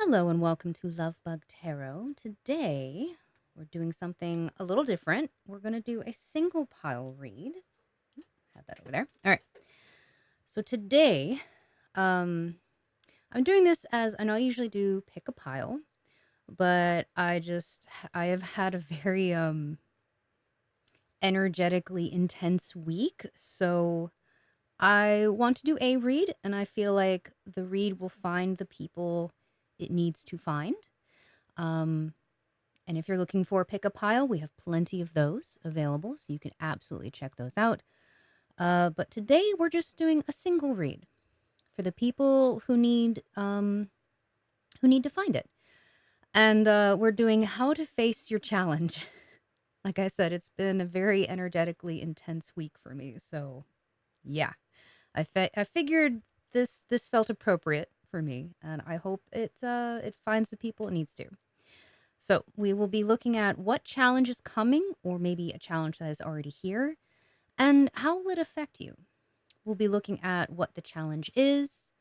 Hello and welcome to Lovebug Tarot. Today we're doing something a little different. We're going to do a single pile read. Have that over there. All right. So today, I'm doing this as I know I usually do pick a pile, but I have had a very energetically intense week. So I want to do a read, and I feel like the read will find the people it needs to find. Um, And if you're looking for pick a pile, we have plenty of those available, so you can absolutely check those out. But today we're just doing a single read for the people who need to find it. And we're doing how to face your challenge. Like I said, it's been a very energetically intense week for me. So yeah, I figured this felt appropriate for me, and I hope it finds the people it needs to. So we will be looking at what challenge is coming, or maybe a challenge that is already here, and how will it affect you. We'll be looking at what the challenge is,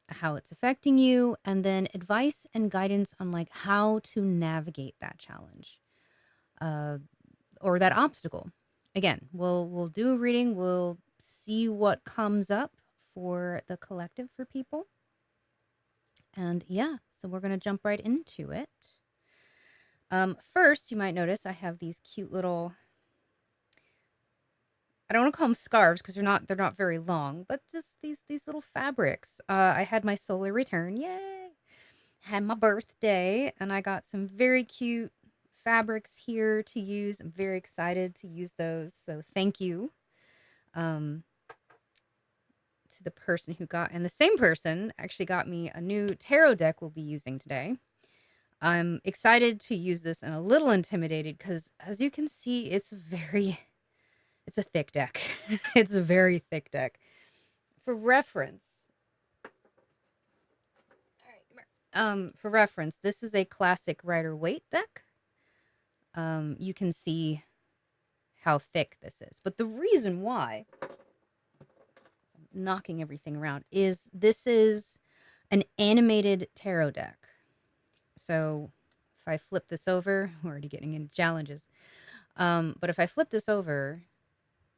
how it's affecting you, and then advice and guidance on like how to navigate that challenge, uh, or that obstacle. Again, we'll do a reading. We'll see what comes up for the collective for people, and yeah, so we're gonna jump right into it. First, you might notice I have these cute little, I don't want to call them scarves because they're not very long, but just these little fabrics. I had my solar return, yay! Had my birthday, and I got some very cute fabrics here to use. I'm very excited to use those. So thank you, um, to the person who got, and the same person actually got me a new tarot deck we'll be using today. I'm excited to use this and a little intimidated because, as you can see, it's a thick deck. It's a very thick deck. For reference, all right, come here. For reference, this is a classic Rider-Waite deck. You can see how thick this is. But the reason why I'm knocking everything around is this is an animated tarot deck. So if I flip this over, we're already getting into challenges. But if I flip this over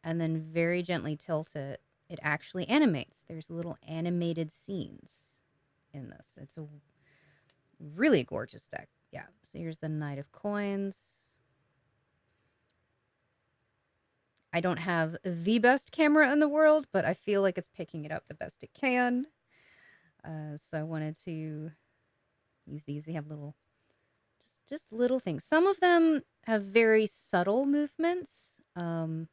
and then very gently tilt it, it actually animates. There's little animated scenes in this. It's a really gorgeous deck. Yeah. So here's the Knight of Coins. I don't have the best camera in the world, but I feel like it's picking it up the best it can. So I wanted to use these. They have little, just little things. Some of them have very subtle movements, and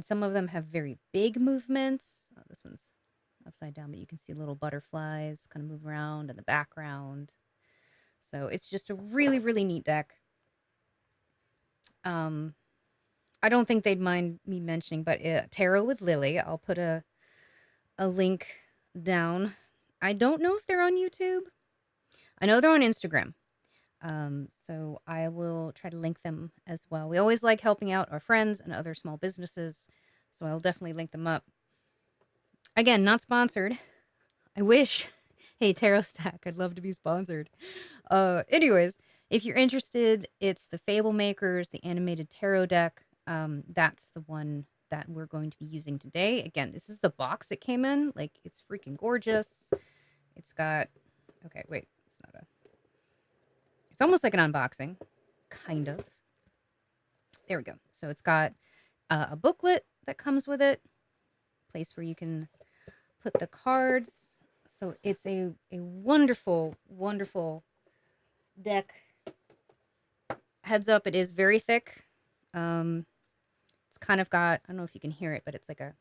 some of them have very big movements. Oh, this one's upside down, but you can see little butterflies kind of move around in the background. So it's just a really, really neat deck. I don't think they'd mind me mentioning, but Tarot with Lilly. I'll put a link down. I don't know if they're on YouTube. I know they're on Instagram. So I will try to link them as well. We always like helping out our friends and other small businesses, so I'll definitely link them up. Again, not sponsored. I wish. Hey, Tarot Stack, I'd love to be sponsored. Anyways, if you're interested, it's the Fablemakers, the animated tarot deck. That's the one that we're going to be using today. Again, this is the box it came in. Like, it's freaking gorgeous. It's got, okay, wait, it's almost like an unboxing, kind of. There we go. So it's got a booklet that comes with it, place where you can put the cards. So it's a wonderful, wonderful deck. Heads up, it is very thick. It's kind of got, I don't know if you can hear it, but it's like a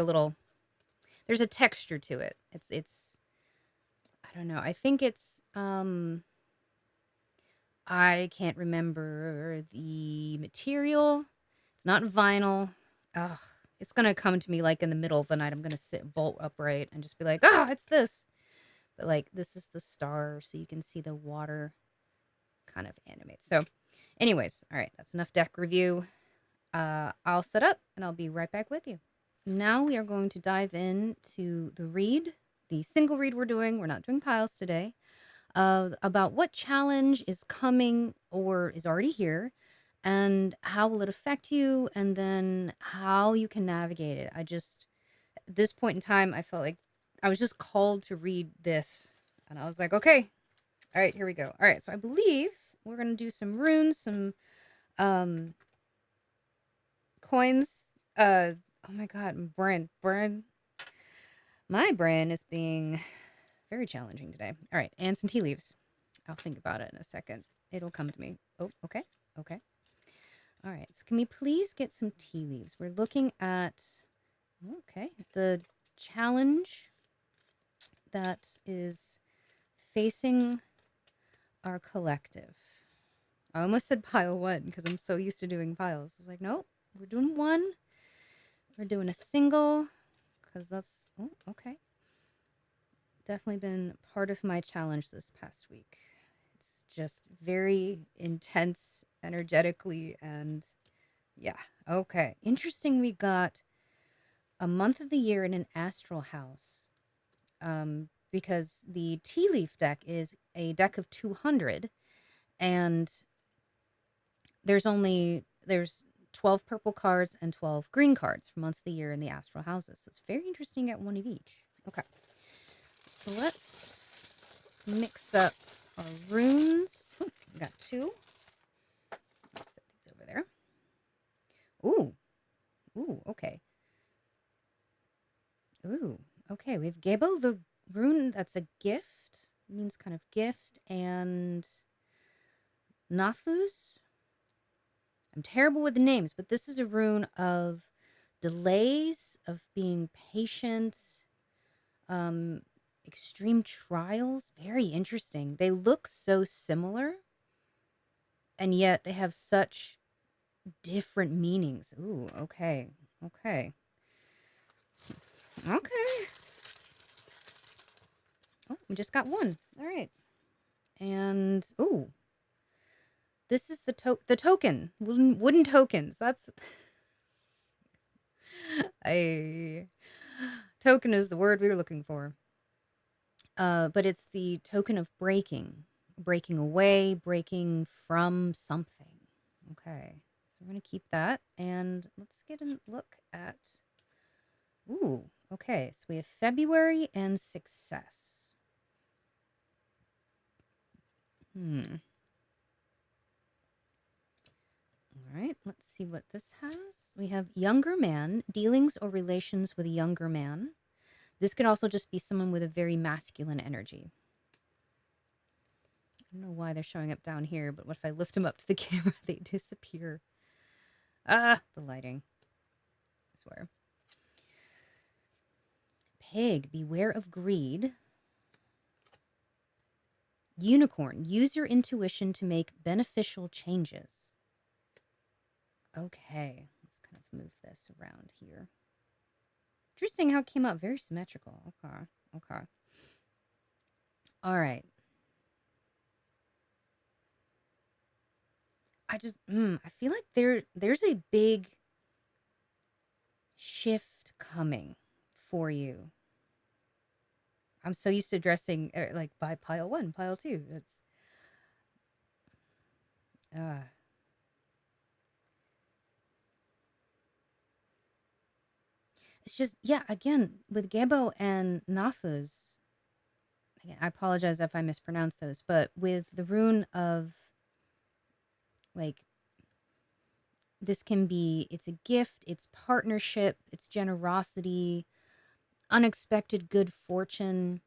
little, there's a texture to it. It's I don't know. I think it's I can't remember the material. It's not vinyl. Ugh, it's gonna come to me like in the middle of the night. I'm gonna sit bolt upright and just be like, "Ah, it's this." But like, this is the star, so you can see the water kind of animate. So, anyways, all right, that's enough deck review. I'll set up and I'll be right back with you. Now we are going to dive into the read, the single read we're doing. We're not doing piles today. About what challenge is coming or is already here, and how will it affect you, and then how you can navigate it. I just, at this point in time, I felt like I was just called to read this, and I was like, okay, all right, here we go. All right, so I believe we're gonna do some runes, some coins. Oh my god, my brain is being very challenging today. All right, and some tea leaves. I'll think about it in a second. It'll come to me. Oh, okay. Okay. All right. So can we please get some tea leaves? We're looking at, okay, the challenge that is facing our collective. I almost said pile one because I'm so used to doing piles. It's like, nope, we're doing one. We're doing a single because that's, oh, okay. Definitely been part of my challenge this past week. It's just very intense energetically, and yeah, okay. Interesting, we got a month of the year in an astral house, because the tea leaf deck is a deck of 200, and there's 12 purple cards and 12 green cards for months of the year in the astral houses. So it's very interesting at one of each. Okay. So let's mix up our runes. Ooh, we got two. Let's set these over there. Ooh. Ooh, okay. Ooh, okay. We have Gebo, the rune that's a gift. It means kind of gift. And Nathus. I'm terrible with the names, but this is a rune of delays, of being patient, extreme trials. Very interesting. They look so similar, and yet they have such different meanings. Ooh, okay. Okay. Okay. Oh, we just got one. All right. And ooh, this is the token. Wooden tokens. That's a token is the word we were looking for. But it's the token of breaking away, breaking from something. Okay. So we're going to keep that, and let's get a look at, ooh, okay. So we have February and success. All right, let's see what this has. We have younger man, dealings or relations with a younger man. This could also just be someone with a very masculine energy. I don't know why they're showing up down here, but what if I lift them up to the camera? They disappear. Ah, the lighting. I swear. Pig, beware of greed. Unicorn, use your intuition to make beneficial changes. Okay, let's kind of move this around here. Interesting how it came out very symmetrical. Okay, okay. All right. I feel like there's a big shift coming for you. I'm so used to dressing like by pile one, pile two. Uh, it's just, yeah, again, with Gebo and Nathus, again, I apologize if I mispronounce those, but with the rune of, like, this can be, it's a gift, it's partnership, it's generosity, unexpected good fortune.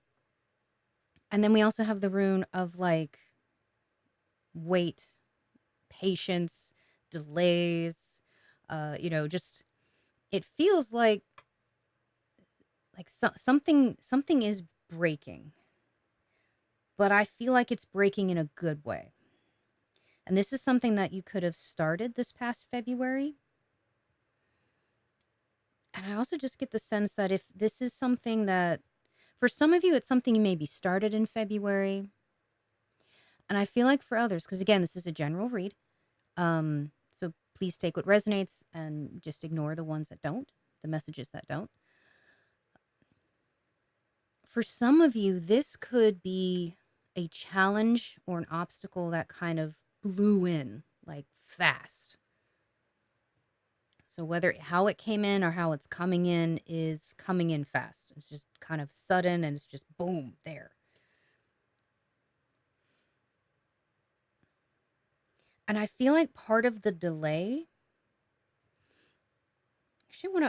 And then we also have the rune of, like, wait, patience, delays, just, it feels like something is breaking, but I feel like it's breaking in a good way. And this is something that you could have started this past February. And I also just get the sense that if this is something that, for some of you, it's something you maybe started in February. And I feel like for others, because again, this is a general read. So please take what resonates and just ignore the ones that don't, the messages that don't. For some of you, this could be a challenge or an obstacle that kind of blew in like fast. So whether how it came in or how it's coming in is coming in fast. It's just kind of sudden and it's just boom there. And I feel like part of the delay.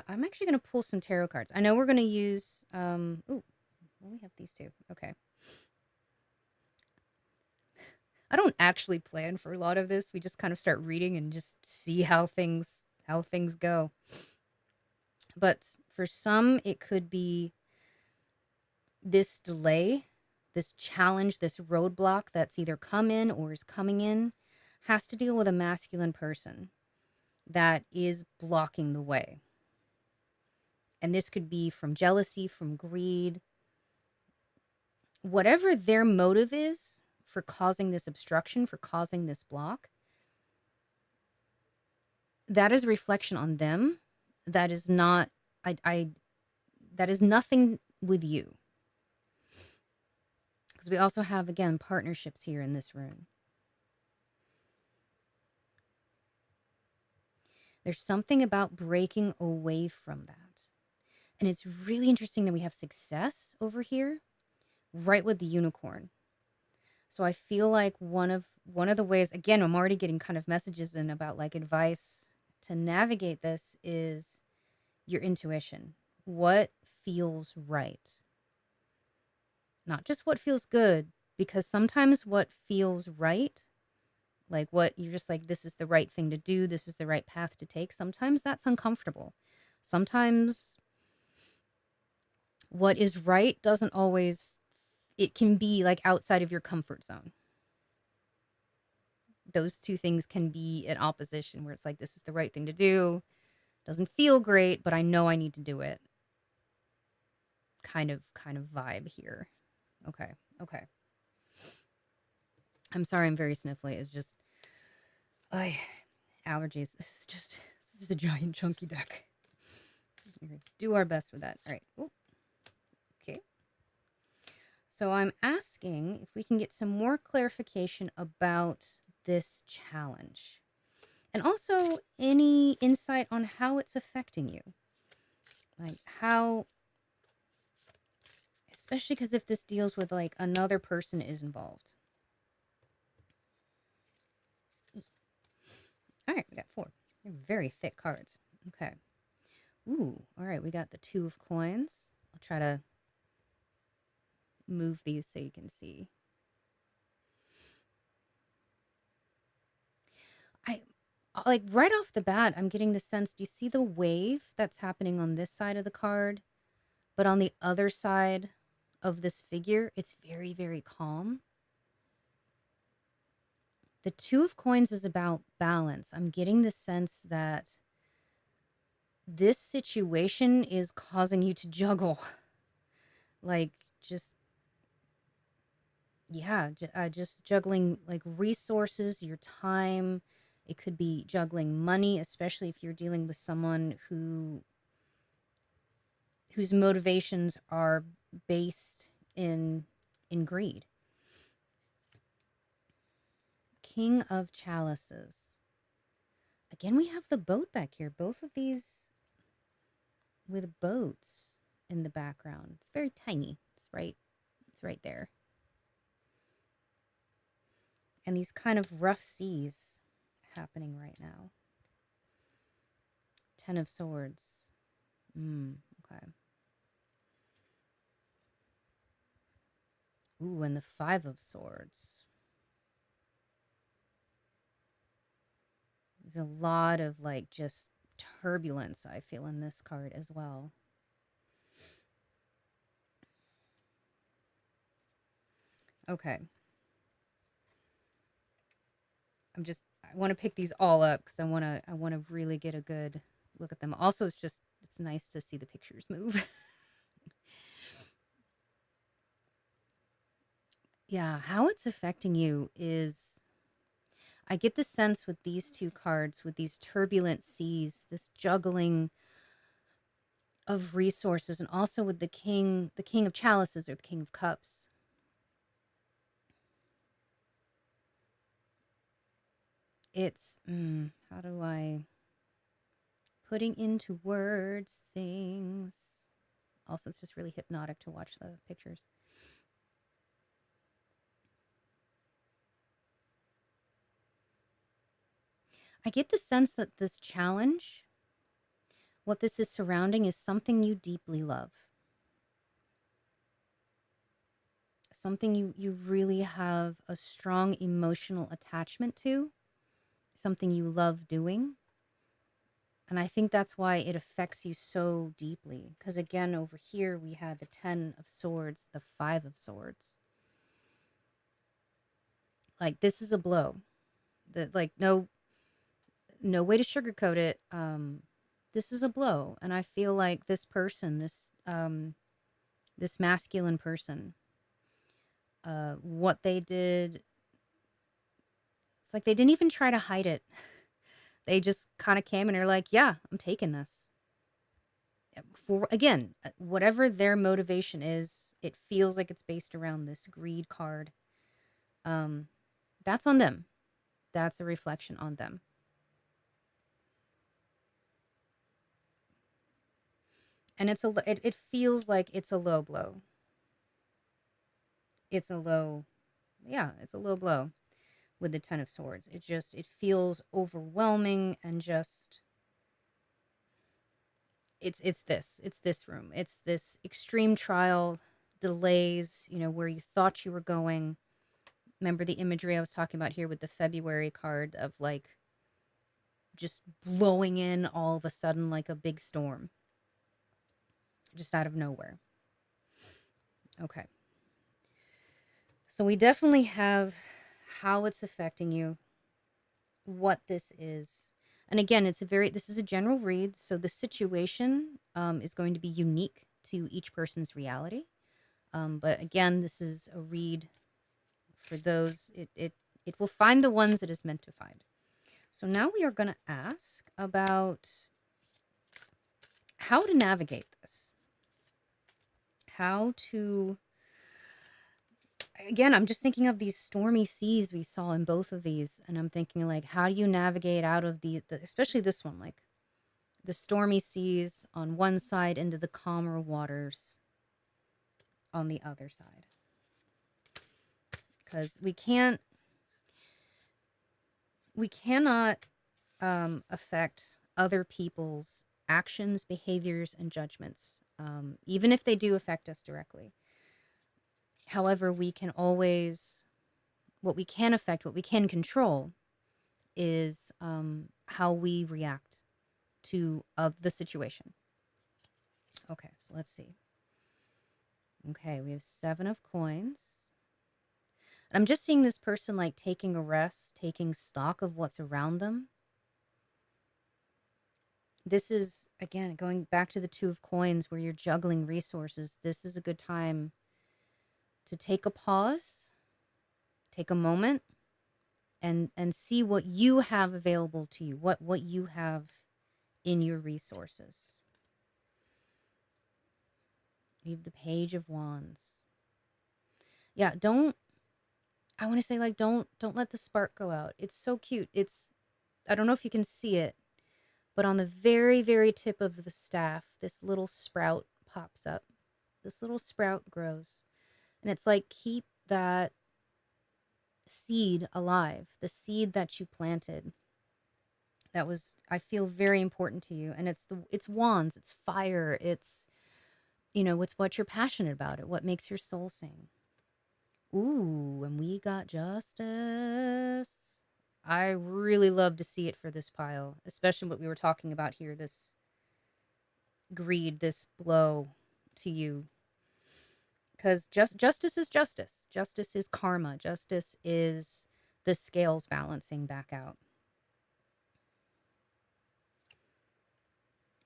I'm actually gonna pull some tarot cards. I know we're gonna use ooh, well, we have these two. Okay. I don't actually plan for a lot of this. We just kind of start reading and just see how things go. But for some it could be this delay, this challenge, this roadblock that's either come in or is coming in has to deal with a masculine person that is blocking the way. And this could be from jealousy, from greed, whatever their motive is for causing this obstruction, for causing this block. That is a reflection on them. That is not, I that is nothing with you. Because we also have, again, partnerships here in this room. There's something about breaking away from that. And it's really interesting that we have success over here, right with the unicorn. So I feel like one of the ways, again, I'm already getting kind of messages in about like advice to navigate this is your intuition. What feels right? Not just what feels good, because sometimes what feels right, like what you're just like, this is the right thing to do, this is the right path to take, sometimes that's uncomfortable. Sometimes what is right doesn't always, it can be like outside of your comfort zone. Those two things can be in opposition where it's like, this is the right thing to do. Doesn't feel great, but I know I need to do it. Kind of vibe here. Okay. Okay. I'm sorry I'm very sniffly. It's just allergies. This is a giant chunky deck. We're gonna do our best with that. All right. Ooh. Okay. So I'm asking if we can get some more clarification about this challenge. And also any insight on how it's affecting you. Like how, especially because if this deals with like another person is involved. All right, we got 4. They're very thick cards. Okay. Ooh, all right, we got the 2 of coins. I'll try to move these so you can see. I like right off the bat, I'm getting the sense, do you see the wave that's happening on this side of the card? But on the other side of this figure, it's very, very calm. The 2 of coins is about balance. I'm getting the sense that this situation is causing you to juggle. Like, just, yeah, just juggling like resources, your time. It could be juggling money, especially if you're dealing with someone whose motivations are based in greed. King of Chalices. Again, we have the boat back here. Both of these with boats in the background. It's very tiny. It's right there. And these kind of rough seas happening right now. 10 of Swords. Okay. Ooh, and the 5 of Swords. There's a lot of like just turbulence I feel in this card as well. Okay. I want to pick these all up because I want to really get a good look at them. Also, it's nice to see the pictures move. Yeah, how it's affecting you is, I get the sense with these 2 cards, with these turbulent seas, this juggling of resources, and also with the king of chalices or the king of cups. It's how do I putting into words things. Also, it's just really hypnotic to watch the pictures. I get the sense that this challenge, what this is surrounding, is something you deeply love. Something you really have a strong emotional attachment to, something you love doing. And I think that's why it affects you so deeply. Because again, over here, we had the 10 of swords, the 5 of swords. Like, this is a blow. Like, no way to sugarcoat it. This is a blow. And I feel like this person, this masculine person, what they did, it's like they didn't even try to hide it. They just kind of came and are like, yeah, I'm taking this. For again, whatever their motivation is, it feels like it's based around this greed card. Um, that's on them. That's a reflection on them. And it feels like it's a low blow. It's a low, yeah, it's a low blow with the 10 of swords. It feels overwhelming, and just it's this room. It's this extreme trial, delays, where you thought you were going. Remember the imagery I was talking about here with the February card of like just blowing in all of a sudden like a big storm, just out of nowhere. Okay. So we definitely have how it's affecting you, what this is. And again, this is a general read, so the situation is going to be unique to each person's reality. But again, this is a read for those, it will find the ones it is meant to find. So now we are going to ask about how to navigate this. How to, again, I'm just thinking of these stormy seas we saw in both of these, and I'm thinking like, how do you navigate out of the especially this one, like the stormy seas on one side into the calmer waters on the other side? Because we cannot affect other people's actions, behaviors, and judgments, even if they do affect us directly. However, we can always, what we can affect, what we can control, is how we react to the situation. Okay, so let's see. Okay, we have 7 of coins. I'm just seeing this person like taking a rest, taking stock of what's around them. This is, again, going back to the 2 of coins where you're juggling resources. This is a good time to take a pause, take a moment, and see what you have available to you, what you have in your resources. You have the Page of Wands. Yeah, I want to say like don't let the spark go out. It's so cute. I don't know if you can see it, but on the very, very tip of the staff, this little sprout pops up. This little sprout grows. And it's like, keep that seed alive, the seed that you planted. That was, I feel, very important to you. And it's wands, it's fire, it's it's what you're passionate about, what makes your soul sing. Ooh, and we got justice. I really love to see it for this pile, especially what we were talking about here, this greed, this blow to you. Because justice is justice. Justice is karma. Justice is the scales balancing back out.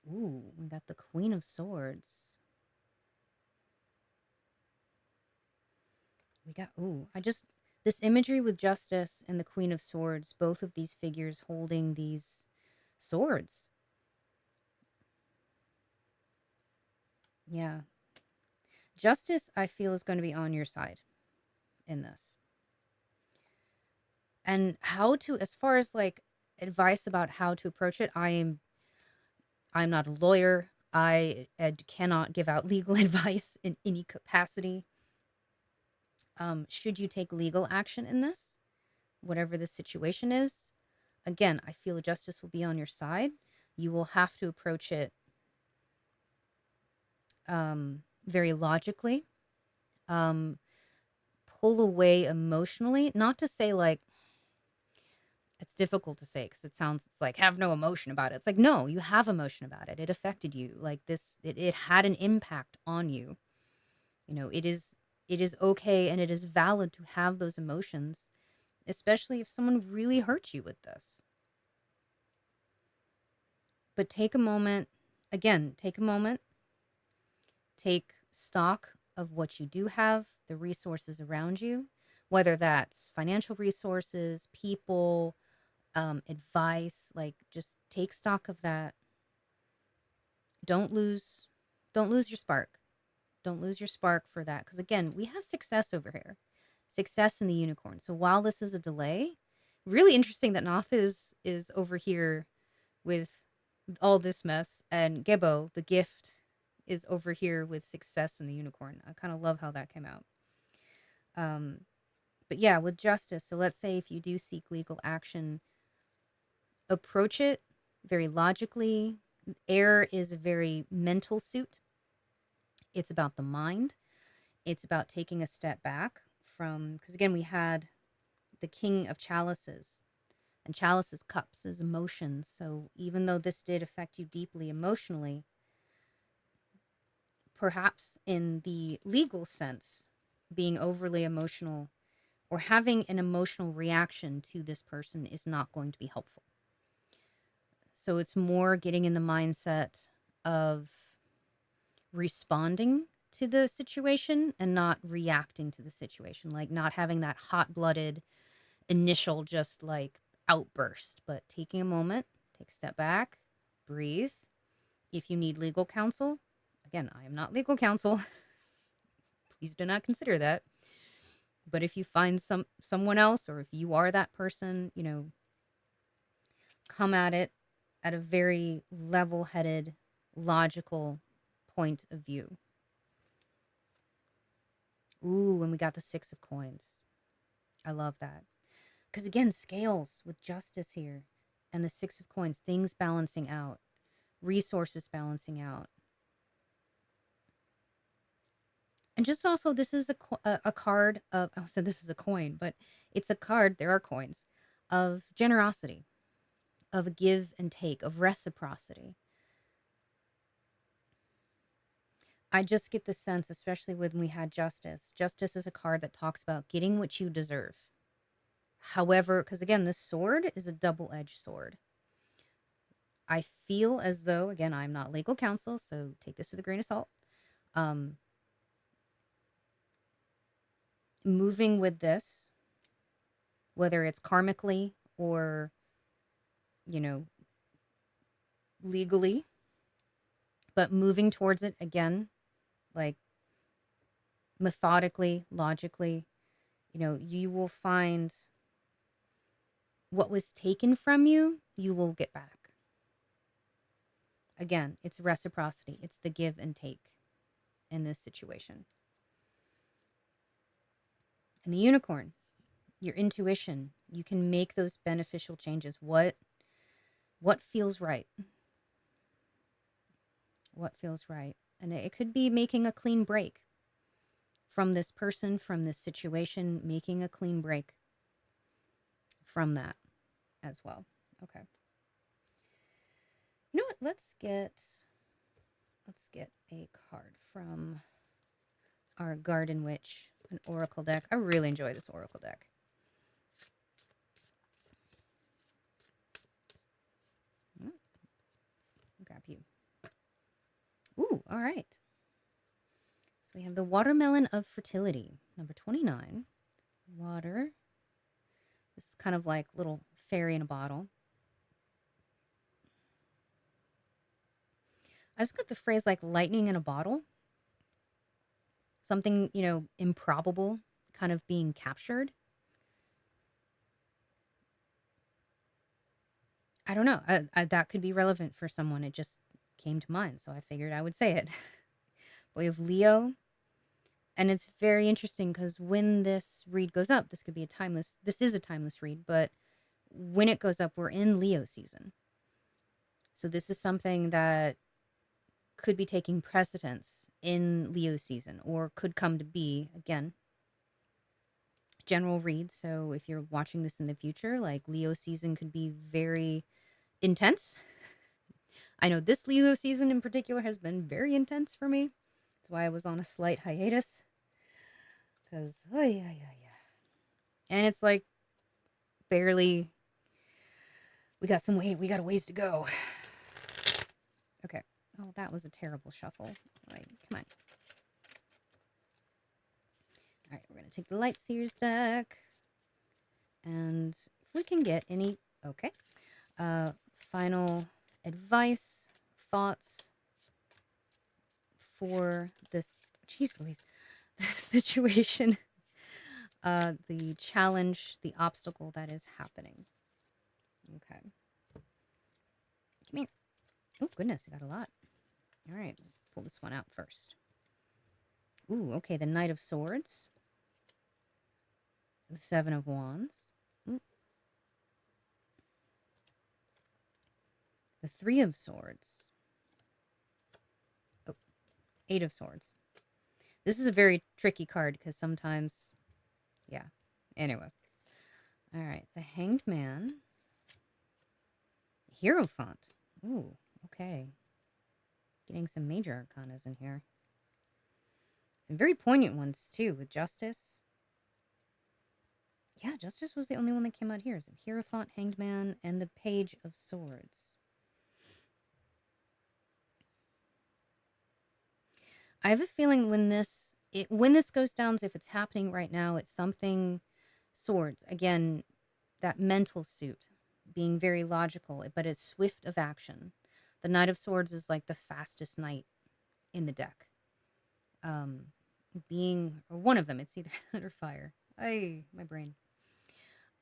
Ooh, we got the Queen of Swords. We got, this imagery with justice and the Queen of Swords, both of these figures holding these swords. Yeah. Justice, I feel, is going to be on your side in this. And how to, as far as like advice about how to approach it, I'm not a lawyer. I cannot give out legal advice in any capacity. Should you take legal action in this, whatever the situation is, again, I feel justice will be on your side. You will have to approach it very logically. Um, pull away emotionally. Not to say like it's difficult to say because it's like have no emotion about it. It's like no, you have emotion about it. It affected you. Like this, it had an impact on you. You know, it is okay and it is valid to have those emotions, especially if someone really hurts you with this. But take a moment, again, take a moment, take stock of what you do have, the resources around you, whether that's financial resources, people, advice, like just take stock of that. Don't lose don't lose your spark. Don't lose your spark for that because again, we have success over here. Success in the unicorn. So while this is a delay, really interesting that Noth is over here with all this mess and Gebo, the gift, is over here with success in the unicorn. I kind of love how that came out. Um but yeah, with justice, so let's say if you do seek legal action, approach it very logically. Air is a very mental suit. It's about the mind. It's about taking a step back from, because again, we had the king of chalices, and chalices, cups, is emotions. So even though this did affect you deeply emotionally, perhaps in the legal sense, being overly emotional or having an emotional reaction to this person is not going to be helpful. So it's more getting in the mindset of responding to the situation and not reacting to the situation, like not having that hot-blooded initial just like outburst, but taking a moment, take a step back, breathe. If you need legal counsel, again, I am not legal counsel. Please do not consider that. But if you find someone else or if you are that person, come at it at a very level-headed, logical point of view. Ooh, and we got the 6 of coins. I love that. Because again, scales with justice here and the 6 of coins, things balancing out, resources balancing out. And just also, this is a card of, I said this is a coin, but it's a card, there are coins, of generosity, of a give and take, of reciprocity. I just get the sense, especially when we had justice. Justice is a card that talks about getting what you deserve. However, because again, this sword is a double-edged sword. I feel as though, again, I'm not legal counsel, so take this with a grain of salt. Um, moving with this, whether it's karmically or, you know, legally, but moving towards it again, like methodically, logically, you will find what was taken from you, you will get back. Again, it's reciprocity, it's the give and take in this situation. And the unicorn, your intuition, you can make those beneficial changes. What feels right? What feels right? And it could be making a clean break from this person, from this situation, making a clean break from that as well. Okay. You know what? Let's get a card from our Garden Witch, an oracle deck. I really enjoy this oracle deck. Grab you. Ooh, all right. So we have the Watermelon of Fertility, number 29. Water. This is kind of like little fairy in a bottle. I just got the phrase like lightning in a bottle. something, improbable kind of being captured. I don't know. That could be relevant for someone. It just came to mind, so I figured I would say it. We have Leo, and it's very interesting because when this read goes up, this is a timeless read, but when it goes up, we're in Leo season. So this is something that could be taking precedence in Leo season or could come to be again. General read. So if you're watching this in the future, like Leo season could be very intense. I know this Leo season in particular has been very intense for me. That's why I was on a slight hiatus. Because, oh, yeah, yeah, yeah. And it's like barely, we got a ways to go. Okay. Oh, that was a terrible shuffle. Like, come on. All right, we're going to take the Light Seers deck. And if we can get any, okay. Final advice, thoughts for this, jeez Louise, situation, the challenge, the obstacle that is happening. Okay. Come here. Oh, goodness, I got a lot. All right, pull this one out first. Ooh, okay, the Knight of Swords. The Seven of Wands. Ooh. The Three of Swords. Oh, Eight of Swords. This is a very tricky card because sometimes, yeah. Anyways. All right, the Hanged Man. Hierophant. Ooh, okay. Getting some major arcanas in here. Some very poignant ones, too, with Justice. Yeah, Justice was the only one that came out here. So Hierophant, Hanged Man, and the Page of Swords. I have a feeling when this goes down, if it's happening right now, it's something swords. Again, that mental suit, being very logical, but it's swift of action. The Knight of Swords is like the fastest knight in the deck. Or one of them, it's either that or fire. My brain.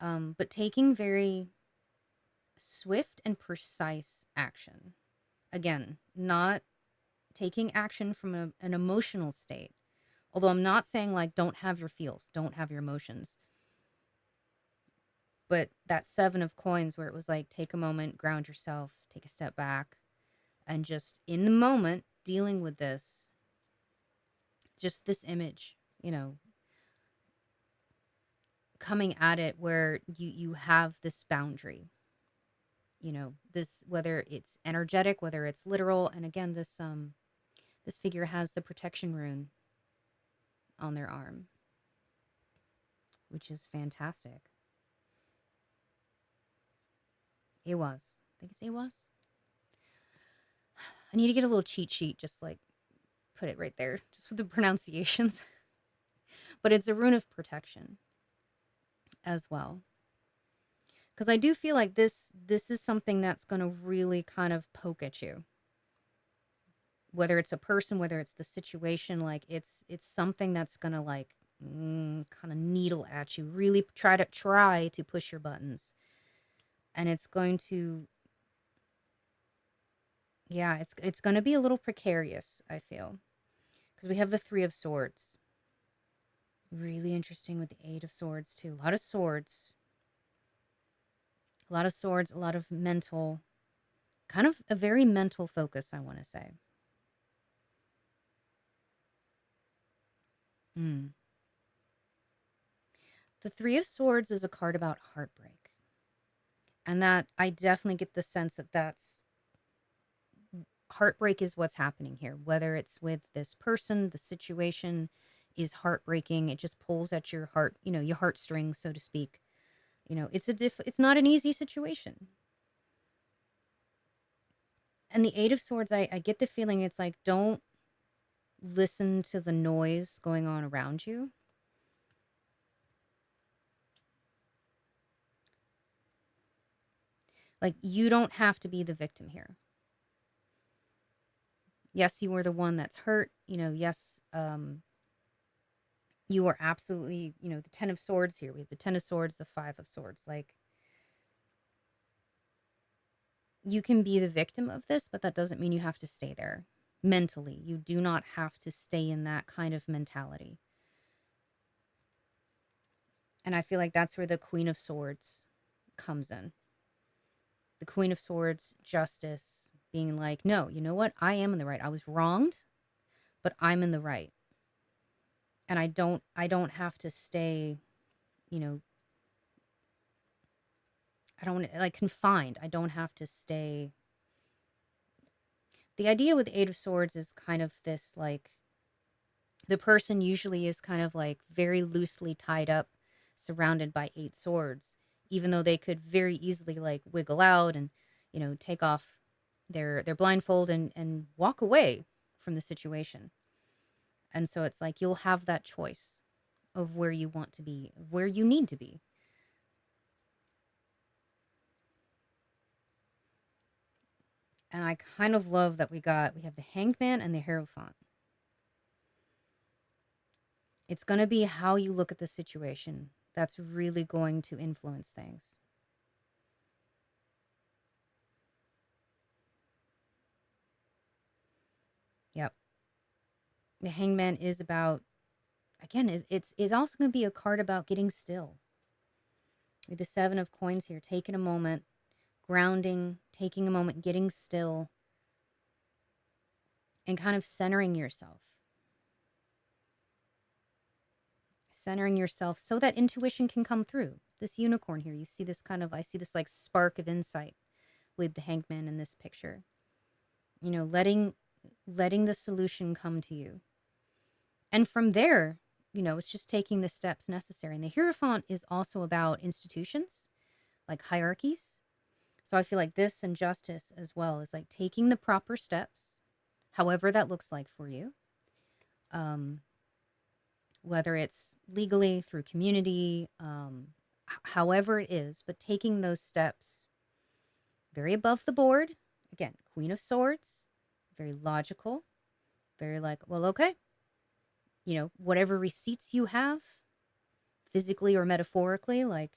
But taking very swift and precise action. Again, not taking action from an emotional state. Although I'm not saying like don't have your feels, don't have your emotions. But that Seven of Coins where it was like take a moment, ground yourself, take a step back, and just in the moment dealing with this, just this image, coming at it where you have this boundary, this, whether it's energetic, whether it's literal. And again, this figure has the protection rune on their arm, which is fantastic. It was. I think it was. I need to get a little cheat sheet, just like put it right there, just with the pronunciations. But it's a rune of protection as well. Because I do feel like this is something that's going to really kind of poke at you. Whether it's a person, whether it's the situation, like it's something that's going to like kind of needle at you, really try to push your buttons. And it's going to, yeah, it's going to be a little precarious, I feel. Because we have the Three of Swords. Really interesting with the Eight of Swords, too. A lot of swords. A lot of swords, a lot of mental, kind of a very mental focus, I want to say. The Three of Swords is a card about heartbreak. And that I definitely get the sense that that's heartbreak is what's happening here. Whether it's with this person, the situation is heartbreaking. It just pulls at your heart, your heartstrings, so to speak. It's not an easy situation. And the Eight of Swords, I get the feeling it's like, don't listen to the noise going on around you. Like, you don't have to be the victim here. Yes, you were the one that's hurt. Yes, You are absolutely, you know, the 10 of Swords here. We have the 10 of Swords, the 5 of Swords. Like, you can be the victim of this, but that doesn't mean you have to stay there mentally. You do not have to stay in that kind of mentality. And I feel like that's where the Queen of Swords comes in. The Queen of Swords, justice, being like, no, you know what? I am in the right. I was wronged, but I'm in the right. And I don't have to stay, you know, I don't like confined. I don't have to stay. The idea with the Eight of Swords is kind of this like the person usually is kind of like very loosely tied up, surrounded by eight swords, even though they could very easily like wiggle out and, you know, take off their blindfold and walk away from the situation. And so it's like you'll have that choice of where you want to be, where you need to be. And I kind of love that we have the Hanged Man and the Hierophant. It's going to be how you look at the situation that's really going to influence things. Yep. The Hangman is about, again, it's also going to be a card about getting still. With the Seven of Coins here, taking a moment, grounding, taking a moment, getting still, and kind of centering yourself. Centering yourself so that intuition can come through. This unicorn here, you see this kind of, I see this like spark of insight with the Hangman in this picture. You know, letting the solution come to you. And from there, you know, it's just taking the steps necessary. And the Hierophant is also about institutions, like hierarchies. So I feel like this and justice as well is like taking the proper steps, however that looks like for you. Whether it's legally, through community, however it is, but taking those steps very above the board. Again, Queen of Swords, very logical, very like, well, okay, you know, whatever receipts you have, physically or metaphorically, like,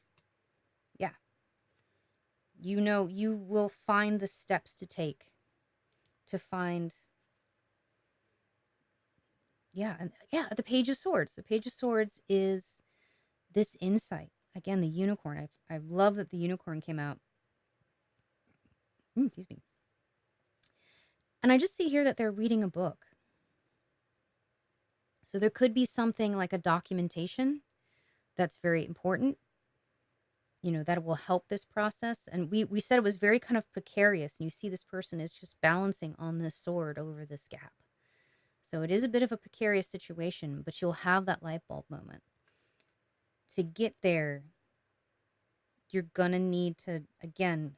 yeah, you know, you will find the steps to take to find, yeah, and yeah, the Page of Swords. The Page of Swords is this insight. Again, the unicorn. I love that the unicorn came out. Excuse me. And I just see here that they're reading a book. So there could be something like a documentation that's very important, you know, that will help this process. And we said it was very kind of precarious. And you see this person is just balancing on this sword over this gap. So it is a bit of a precarious situation, but you'll have that light bulb moment. To get there, you're going to need to, again,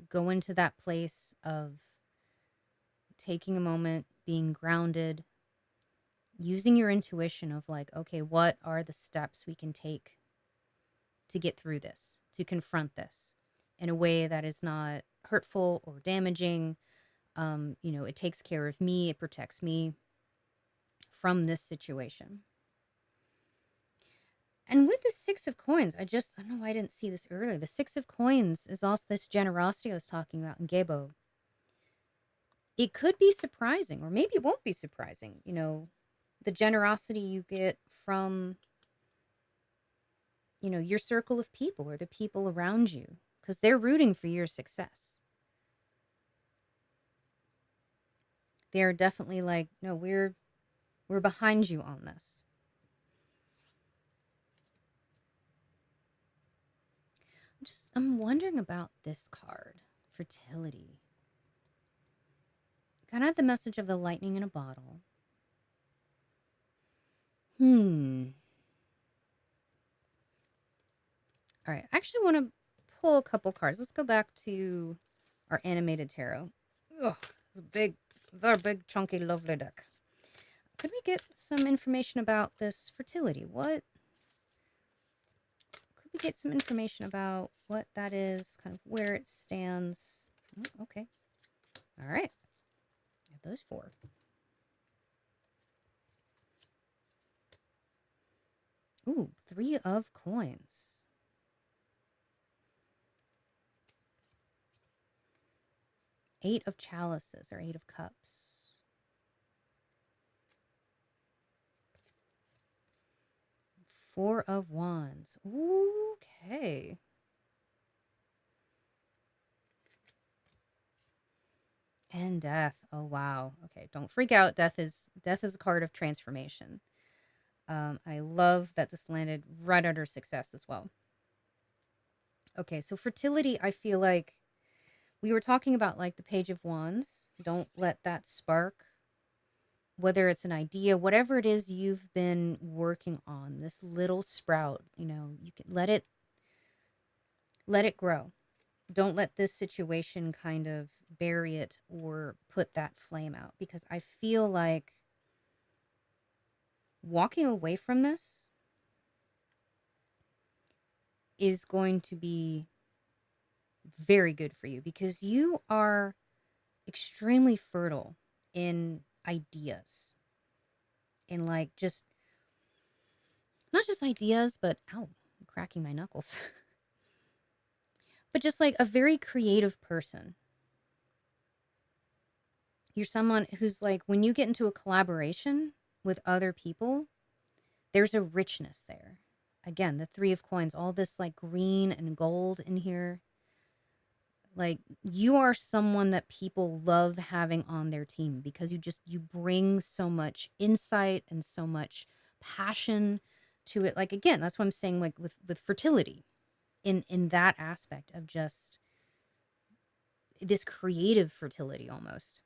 go into that place of taking a moment, being grounded, using your intuition of like, okay, what are the steps we can take to get through this, to confront this in a way that is not hurtful or damaging. You know, it takes care of me, it protects me from this situation. And with the Six of Coins, I don't know why I didn't see this earlier. The Six of Coins is also this generosity I was talking about in Gebo. It could be surprising, or maybe it won't be surprising. You know, the generosity you get from, you know, your circle of people or the people around you, because they're rooting for your success. They're definitely like, no, we're behind you on this. I'm wondering about this card, fertility. Kind of had the message of the lightning in a bottle. All right, I actually want to pull a couple cards. Let's go back to our animated tarot. Ugh, it's very big, chunky, lovely deck. Could we get some information about this fertility? What could we get some information about what that is, kind of where it stands? Oh, okay. All right. Those four. Ooh, 3 of coins. Eight of chalices or 8 of cups. Four of wands. Okay. And death. Oh wow. Okay, don't freak out. Death is a card of transformation. I love that this landed right under success as well. Okay, so fertility, I feel like we were talking about like the Page of Wands. Don't let that spark, whether it's an idea, whatever it is you've been working on, this little sprout, you can let it grow. Don't let this situation kind of bury it or put that flame out, because I feel like walking away from this is going to be very good for you, because you are extremely fertile in ideas, in like just not just ideas, but ow, I'm cracking my knuckles. But just like a very creative person. You're someone who's like, when you get into a collaboration with other people, there's a richness there. Again, the 3 of coins, all this like green and gold in here. Like, you are someone that people love having on their team, because you bring so much insight and so much passion to it. Like, again, that's what I'm saying, like with fertility, in that aspect of just this creative fertility almost.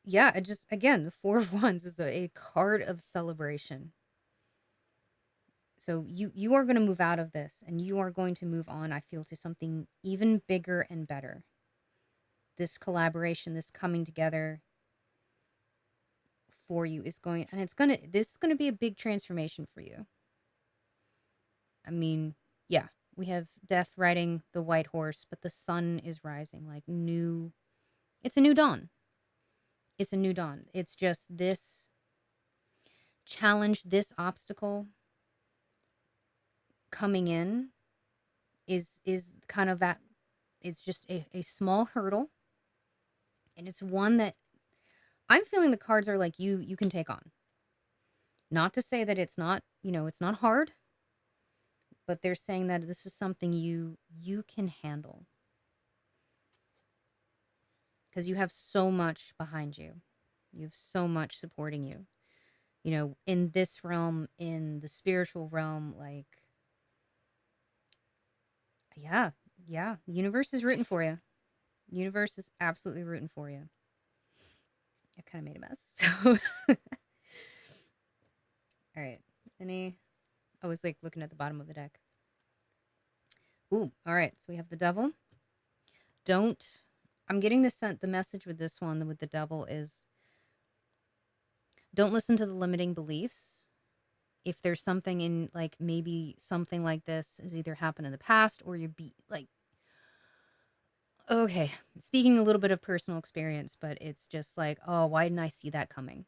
Yeah, it just, again, the 4 of wands is a card of celebration. So you are going to move out of this, and you are going to move on, I feel, to something even bigger and better. This collaboration, this coming together for you is going, and this is going to be a big transformation for you. I mean, yeah, we have death riding the white horse, but the sun is rising, like it's a new dawn. It's a new dawn. It's just this challenge, this obstacle coming in is kind of that. It's just a small hurdle, and it's one that I'm feeling the cards are like you can take on. Not to say that it's not, it's not hard, but they're saying that this is something you can handle, because you have so much behind you. You have so much supporting you. In this realm, in the spiritual realm, like, yeah, yeah, the universe is rooting for you. The universe is absolutely rooting for you. I kind of made a mess. So, all right. I was like looking at the bottom of the deck. Ooh, all right. So we have the devil. Don't, I'm getting the message with this one, with the devil, is don't listen to the limiting beliefs. If there's something in, like, maybe something like this has either happened in the past, or you be like, okay, speaking a little bit of personal experience, but it's just like, oh, why didn't I see that coming?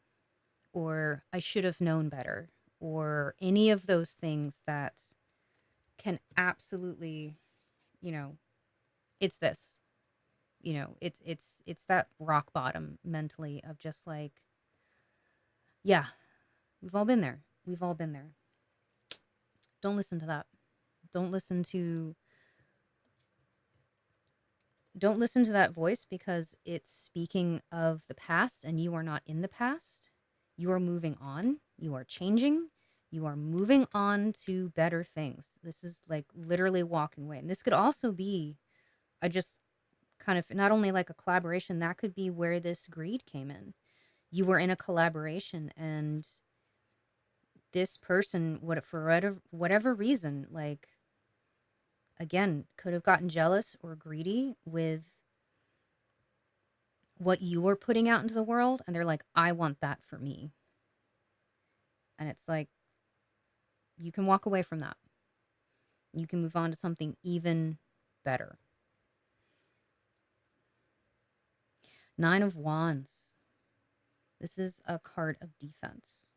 Or I should have known better, or any of those things that can absolutely, you know, it's this, it's that rock bottom mentally of just like, yeah, we've all been there. We've all been there. Don't listen to that. Don't listen to don't listen to that voice, because it's speaking of the past, and you are not in the past. You are moving on. You are changing. You are moving on to better things. This is like literally walking away. And this could also be a just kind of not only like a collaboration, that could be where this greed came in. You were in a collaboration, and this person, for whatever reason, like, again, could have gotten jealous or greedy with what you were putting out into the world, and they're like, I want that for me. And it's like, you can walk away from that. You can move on to something even better. 9 of wands. This is a card of defense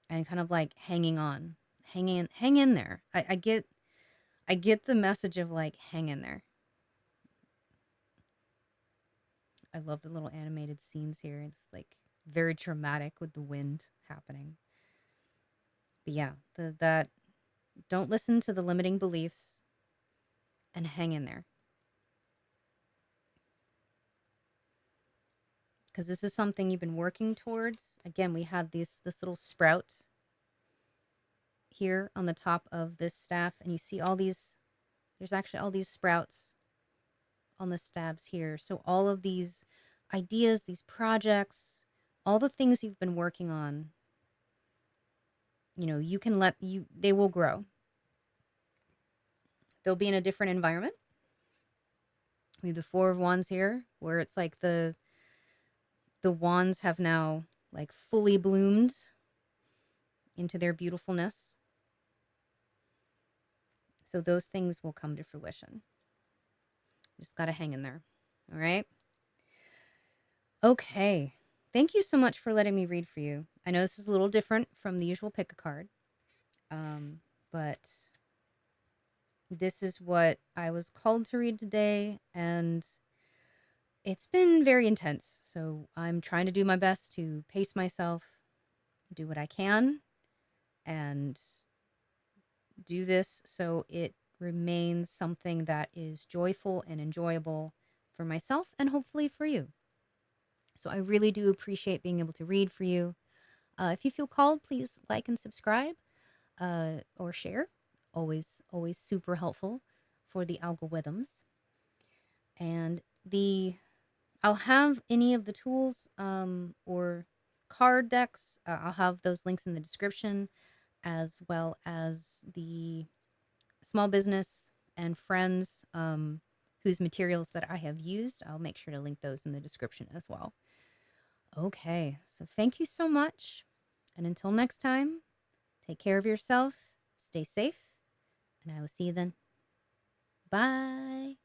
and kind of like hanging on, hang in there. I get the message of like hang in there. I love the little animated scenes here. It's like very dramatic with the wind happening. But yeah, that don't listen to the limiting beliefs and hang in there. Because this is something you've been working towards. Again, we have this little sprout here on the top of this staff, and you see all these, there's actually all these sprouts on the stabs here. So all of these ideas, these projects, all the things you've been working on, you know, you can let you, they will grow. They'll be in a different environment. We have the Four of Wands here, where it's like the wands have now like fully bloomed into their beautifulness. So those things will come to fruition. Just got to hang in there. All right. Okay. Thank you so much for letting me read for you. I know this is a little different from the usual pick a card, but this is what I was called to read today, and it's been very intense. So I'm trying to do my best to pace myself, do what I can, and do this so it remains something that is joyful and enjoyable for myself and hopefully for you. So I really do appreciate being able to read for you. If you feel called, please like and subscribe or share. Always super helpful for the algorithms. And I'll have any of the tools or card decks. I'll have those links in the description, as well as the small business and friends whose materials that I have used. I'll make sure to link those in the description as well. Okay, so thank you so much. And until next time, take care of yourself, stay safe, and I will see you then. Bye.